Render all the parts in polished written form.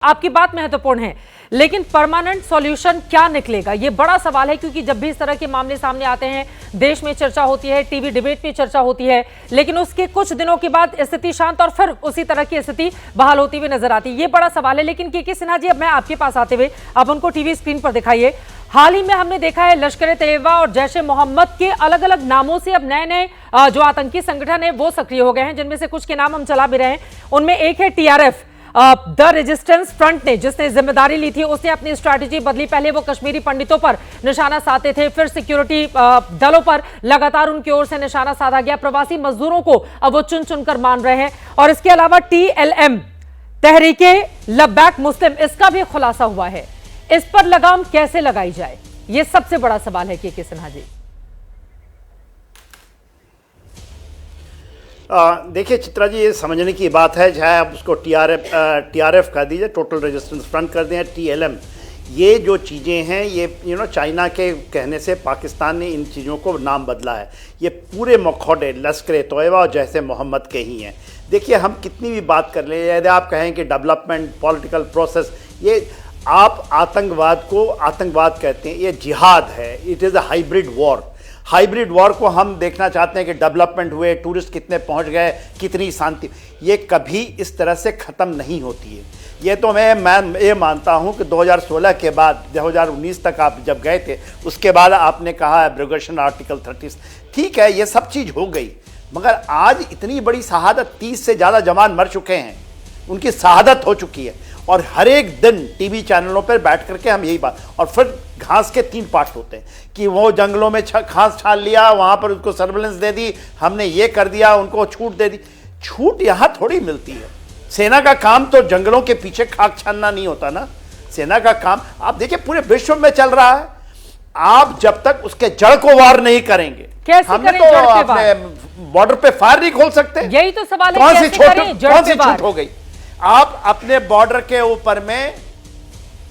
आपकी बात महत्वपूर्ण है, लेकिन परमानेंट सॉल्यूशन क्या निकलेगा ये बड़ा सवाल है। क्योंकि जब भी इस तरह के मामले सामने आते हैं, देश में चर्चा होती है, टीवी डिबेट में चर्चा होती है, लेकिन उसके कुछ दिनों के बाद स्थिति शांत और फिर उसी तरह की स्थिति बहाल होती हुई नजर आती है। ये बड़ा सवाल है। लेकिन के सिन्हा जी, अब मैं आपके पास आते हुए, अब उनको टीवी स्क्रीन पर दिखाइए। हाल ही में हमने देखा है लश्कर-ए-तैयबा और जैश-ए-मोहम्मद के अलग अलग नामों से अब नए नए जो आतंकी संगठन है वो सक्रिय हो गए हैं, जिनमें से कुछ के नाम हम चला भी रहे हैं। उनमें एक है टीआरएफ, द रेजिस्टेंस फ्रंट ने, जिसने जिम्मेदारी ली थी, उसने अपनी स्ट्रैटेजी बदली। पहले वो कश्मीरी पंडितों पर निशाना साधते थे, फिर सिक्योरिटी दलों पर लगातार उनकी ओर से निशाना साधा गया। प्रवासी मजदूरों को अब वो चुन चुनकर मान रहे हैं। और इसके अलावा टीएलएम, तहरीके लब्बैक मुस्लिम, इसका भी खुलासा हुआ है। इस पर लगाम कैसे लगाई जाए, ये सबसे बड़ा सवाल है के सिन्हा जी। देखिए चित्रा जी, ये समझने की बात है, चाहे आप उसको टीआरएफ कर दीजिए, टोटल रेजिस्टेंस फ्रंट कर दें, टीएलएम, ये जो चीज़ें हैं ये चाइना के कहने से पाकिस्तान ने इन चीज़ों को नाम बदला है। ये पूरे मखौटे लश्कर-ए-तैयबा और जैश-ए-मोहम्मद के ही हैं। देखिए, हम कितनी भी बात कर लें, यदि आप कहें कि डेवलपमेंट, पॉलिटिकल प्रोसेस, ये आप आतंकवाद को आतंकवाद कहते हैं, ये जिहाद है, it is a hybrid war. Hybrid war को हम देखना चाहते हैं कि डेवलपमेंट हुए, टूरिस्ट कितने पहुंच गए, कितनी शांति, ये कभी इस तरह से ख़त्म नहीं होती है। ये तो मैं ये मानता हूं कि 2016 के बाद 2019 तक आप जब गए थे, उसके बाद आपने कहा एब्रोगेशन आर्टिकल 30, ठीक है, ये सब चीज़ हो गई, मगर आज इतनी बड़ी शहादत, 30 से ज़्यादा जवान मर चुके हैं, उनकी शहादत हो चुकी है। और हर एक दिन टीवी चैनलों पर बैठ करके हम यही बात, और फिर घास के 3 पार्ट होते हैं कि वो जंगलों में घास छान लिया, वहाँ पर उसको सर्विलेंस दे दी, हमने ये कर दिया, उनको छूट दे दी। छूट यहाँ थोड़ी मिलती है। सेना का काम तो जंगलों के पीछे खाक छानना नहीं होता ना। सेना का काम आप देखिए पूरे विश्व में चल रहा है। आप जब तक उसके जड़ को वार नहीं करेंगे, हमने तो अपने बॉर्डर पे फायर नहीं खोल सकते। यही तो सवाल है, कौन सी छूट हो गई? आप अपने बॉर्डर के ऊपर में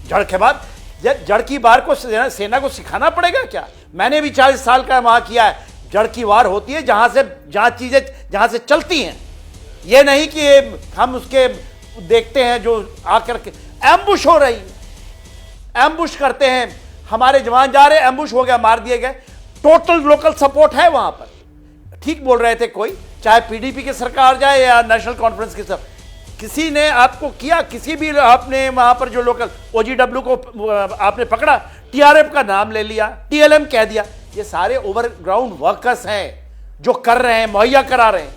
जड़ के बाद, जड़ की वार को सेना को सिखाना पड़ेगा क्या? मैंने भी 40 साल का वहां किया है। जड़ की वार होती है जहां चीजें जहां से चलती हैं, ये नहीं कि हम उसके देखते हैं जो आकर के एम्बुश हो रही, एम्बुश करते हैं, हमारे जवान जा रहे, एम्बुश हो गया, मार दिए गए। टोटल लोकल सपोर्ट है वहां पर। ठीक बोल रहे थे कोई, चाहे पीडीपी की सरकार जाए या नेशनल कॉन्फ्रेंस की सरकार, किसी ने आपको किया, किसी भी आपने वहां पर जो लोकल ओजीडब्ल्यू को आपने पकड़ा, टीआरएफ का नाम ले लिया, टीएलएम कह दिया, ये सारे ओवरग्राउंड वर्कर्स हैं जो कर रहे हैं, मुहैया करा रहे हैं।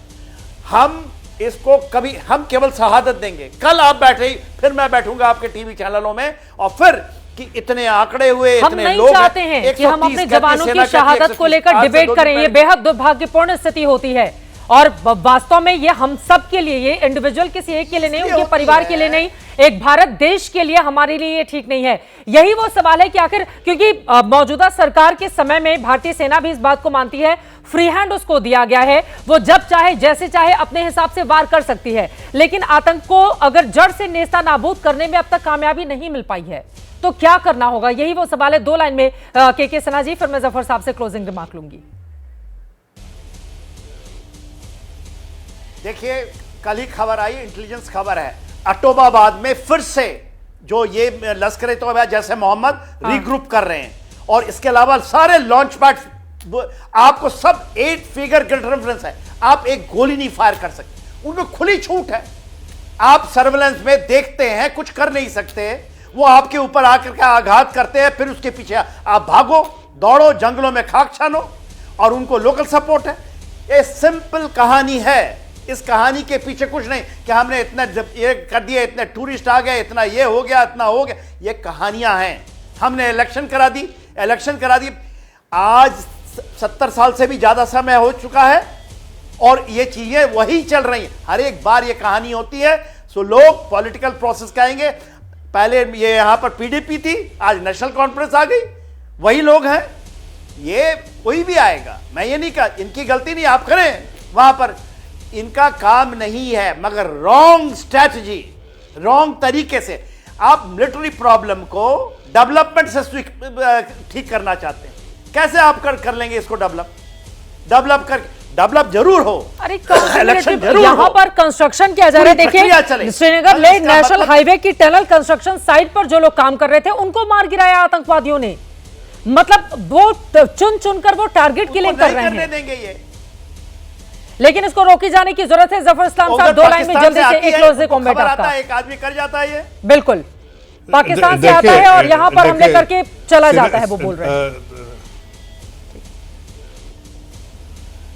हम इसको कभी, हम केवल शहादत देंगे। कल आप बैठे, फिर मैं बैठूंगा आपके टीवी चैनलों में, और फिर कि इतने आंकड़े हुए, इतने लोग चाहते हैं कि हम अपने जवानों की शहादत को लेकर डिबेट करें। ये बेहद दुर्भाग्यपूर्ण स्थिति होती है, और वास्तव में ये हम सब के लिए, ये इंडिविजुअल किसी एक के लिए नहीं, उनके परिवार के लिए नहीं, एक भारत देश के लिए, हमारे लिए ये ठीक नहीं है। यही वो सवाल है कि आखिर, क्योंकि मौजूदा सरकार के समय में भारतीय सेना भी इस बात को मानती है, फ्री हैंड उसको दिया गया है, वो जब चाहे जैसे चाहे अपने हिसाब से वार कर सकती है। लेकिन आतंक को अगर जड़ से नेस्ता नाबूद करने में अब तक कामयाबी नहीं मिल पाई है, तो क्या करना होगा? यही वो सवाल है। 2 लाइन में के सिन्हा जी, फिर मैं जफर साहब से क्लोजिंग रिमार्क लूंगी। देखिए, कल ही खबर आई, इंटेलिजेंस खबर है, अटोबाबाद में फिर से जो ये लश्कर-ए-तैयबा जैश-ए-मोहम्मद रीग्रुप कर रहे हैं, और इसके अलावा सारे लॉन्च पैड, आपको सब 8 फिगर गिल्ट रेफरेंस है, आप एक गोली नहीं फायर कर सकते, उनको खुली छूट है। आप सर्विलेंस में देखते हैं, कुछ कर नहीं सकते, वो आपके ऊपर आकर के आघात करते हैं, फिर उसके पीछे आप भागो, दौड़ो, जंगलों में खाक छानो, और उनको लोकल सपोर्ट है। ये सिंपल कहानी है। इस कहानी के पीछे कुछ नहीं कि हमने इतना ये कर दिया, इतने टूरिस्ट आ गए, इतना ये हो गया, इतना हो गया, ये कहानियां हैं। हमने इलेक्शन करा दी। आज 70 साल से भी ज्यादा समय हो चुका है, और ये चीजें वही चल रही हैं। हर एक बार ये कहानी होती है। सो लोग पॉलिटिकल प्रोसेस कहेंगे, पहले ये यहां पर पीडीपी थी, आज नेशनल कॉन्फ्रेंस आ गई, वही लोग हैं, ये कोई भी आएगा। मैं ये नहीं कहा इनकी गलती नहीं, आप करें वहां पर, इनका काम नहीं है, मगर रॉन्ग स्ट्रैटेजी, रॉन्ग तरीके से आप मिलिट्री प्रॉब्लम को डेवलपमेंट से ठीक करना चाहते हैं। कैसे आप कर लेंगे इसको डेवलप कर? डेवलप जरूर हो, अरे इलेक्शन जरूर यहाँ हो, पर कंस्ट्रक्शन किया जा रहा है। पूरी प्रक्रिया देखिए चले। श्रीनगर बस लेह इसका नेशनल मतलब- हाईवे की टनल कंस्ट्रक्शन साइट पर जो लोग काम कर रहे थे उनको मार गिराया आतंकवादियों ने। मतलब वो चुन चुनकर वो टारगेट किलिंग कर रहे नहीं करने हैं, देंगे ये। लेकिन इसको रोकी जाने की जरूरत है। जफर इस्लाम साहब, उधर दो लाइन में पाकिस्तान जल्दी से आती एक है, क्लोज से उनको कॉम्बैट खबर आता आपका। है, एक आदमी कर जाता है ये। बिल्कुल पाकिस्तान से आता है और यहां पर हमले करके चला जाता है, वो बोल रहे हैं।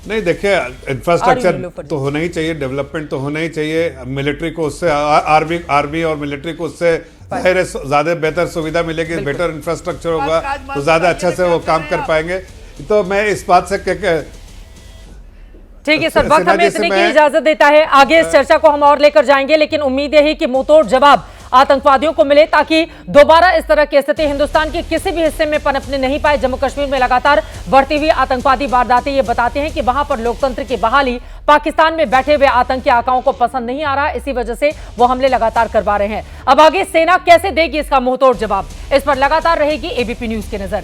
नहीं देखिए, इंफ्रास्ट्रक्चर तो होना ही चाहिए, डेवलपमेंट तो होना ही चाहिए। मिलिट्री को उससे आर्मी और मिलिट्री को उससे जाहिर है ज्यादा बेहतर सुविधा मिलेगी, बेटर इंफ्रास्ट्रक्चर होगा तो ज्यादा अच्छा से वो काम कर पाएंगे। तो मैं इस बात से ठीक है सर, वक्त सिन्हा हमें जी से इतने की मैं- इजाजत देता है। आगे इस चर्चा को हम और लेकर जाएंगे, लेकिन उम्मीद यही कि मुंहतोड़ जवाब आतंकवादियों को मिले ताकि दोबारा इस तरह की स्थिति हिंदुस्तान के किसी भी हिस्से में पनपने नहीं पाए। जम्मू कश्मीर में लगातार बढ़ती हुई आतंकवादी वारदातें ये बताते हैं कि वहां पर लोकतंत्र की बहाली पाकिस्तान में बैठे हुए आतंकी आकाओं को पसंद नहीं आ रहा, इसी वजह से वो हमले लगातार करवा रहे हैं। अब आगे सेना कैसे देगी इसका मुंहतोड़ जवाब, इस पर लगातार रहेगी एबीपी न्यूज की नजर।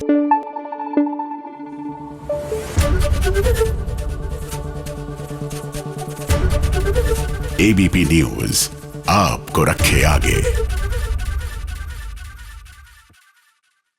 एबीपी न्यूज आपको रखे आगे।